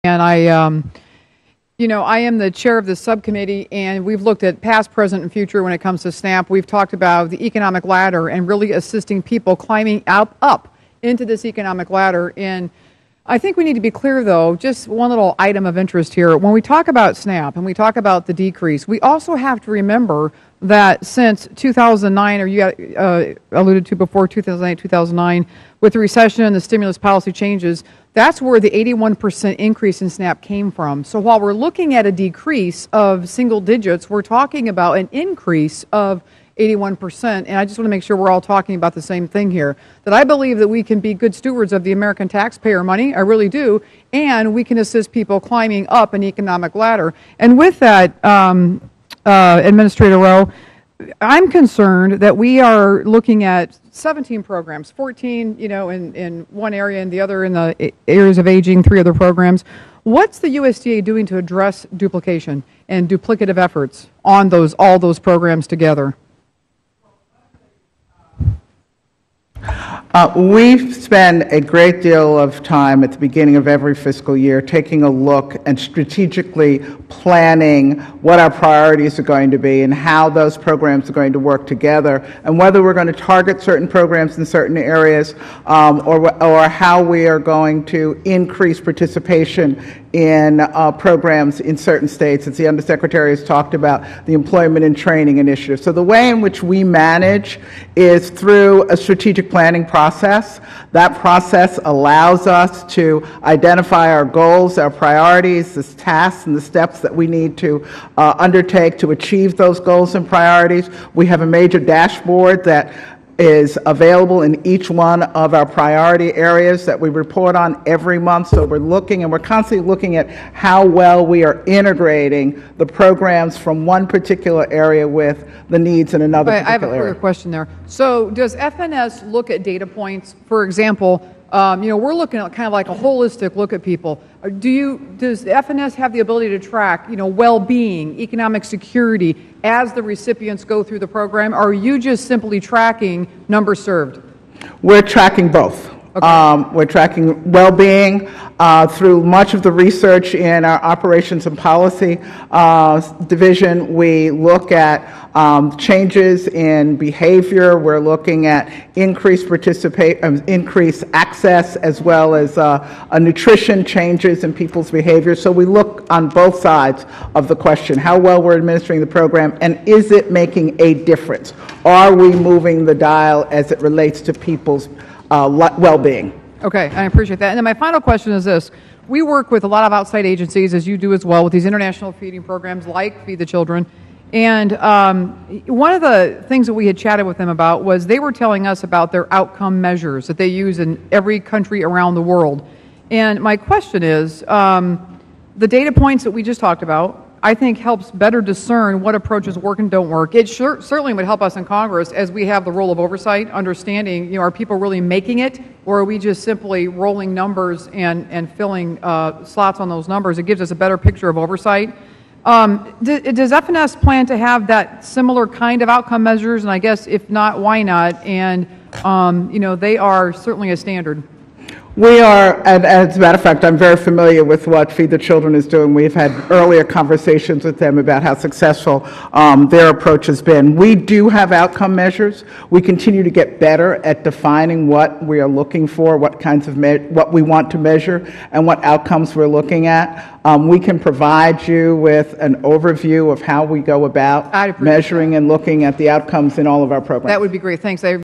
And you know, I am the chair of this subcommittee, and we've looked at past, present, and future when it comes to SNAP. We've talked about the economic ladder and really assisting people climbing up into this economic ladder. And I think we need to be clear, though, just one little item of interest here. When we talk about SNAP and we talk about the decrease, we also have to remember that since 2009, or you alluded to before 2008, 2009, with the recession and the stimulus policy changes, that's where the 81% increase in SNAP came from. So while we're looking at a decrease of single digits, we're talking about an increase of 81%. And I just want to make sure we're all talking about the same thing here, that I believe that we can be good stewards of the American taxpayer money, I really do, and we can assist people climbing up an economic ladder. And with that, Administrator Rowe, I'm concerned that we are looking at 17 programs, 14, you know, in one area and the other in the areas of aging, 3 other programs. What's the USDA doing to address duplication and duplicative efforts on all those programs together? We spend a great deal of time at the beginning of every fiscal year taking a look and strategically planning what our priorities are going to be and how those programs are going to work together, and whether we're going to target certain programs in certain areas or how we are going to increase participation in programs in certain states, as the Undersecretary has talked about, the Employment and Training Initiative. So the way in which we manage is through a strategic planning process. That process allows us to identify our goals, our priorities, the tasks and the steps that we need to undertake to achieve those goals and priorities. We have a major dashboard that is available in each one of our priority areas that we report on every month. So we're constantly looking at how well we are integrating the programs from one particular area with the needs in another particular area. I have a further question there. So does FNS look at data points? For example, you know, we're looking at kind of like a holistic look at people. Does FNS have the ability to track, you know, well-being, economic security as the recipients go through the program, or are you just simply tracking numbers served? We're tracking both. Okay. We're tracking well-being through much of the research in our Operations and Policy Division. We look at changes in behavior. We're looking at increased increased access, as well as nutrition changes in people's behavior. So we look on both sides of the question: how well we're administering the program, and is it making a difference? Are we moving the dial as it relates to people's well-being? Okay, I appreciate that. And then my final question is this. We work with a lot of outside agencies, as you do as well, with these international feeding programs like Feed the Children. And one of the things that we had chatted with them about was they were telling us about their outcome measures that they use in every country around the world. And my question is, the data points that we just talked about, I think, helps better discern what approaches work and don't work. It certainly would help us in Congress, as we have the role of oversight, understanding, you know, are people really making it, or are we just simply rolling numbers and filling slots on those numbers? It gives us a better picture of oversight. Does FNS plan to have that similar kind of outcome measures? And I guess if not, why not? And you know, they are certainly a standard. We are, and as a matter of fact, I'm very familiar with what Feed the Children is doing. We've had earlier conversations with them about how successful their approach has been. We do have outcome measures. We continue to get better at defining what we are looking for, what kinds of what we want to measure, and what outcomes we're looking at. We can provide you with an overview of how we go about measuring and looking at the outcomes in all of our programs. That would be great. Thanks.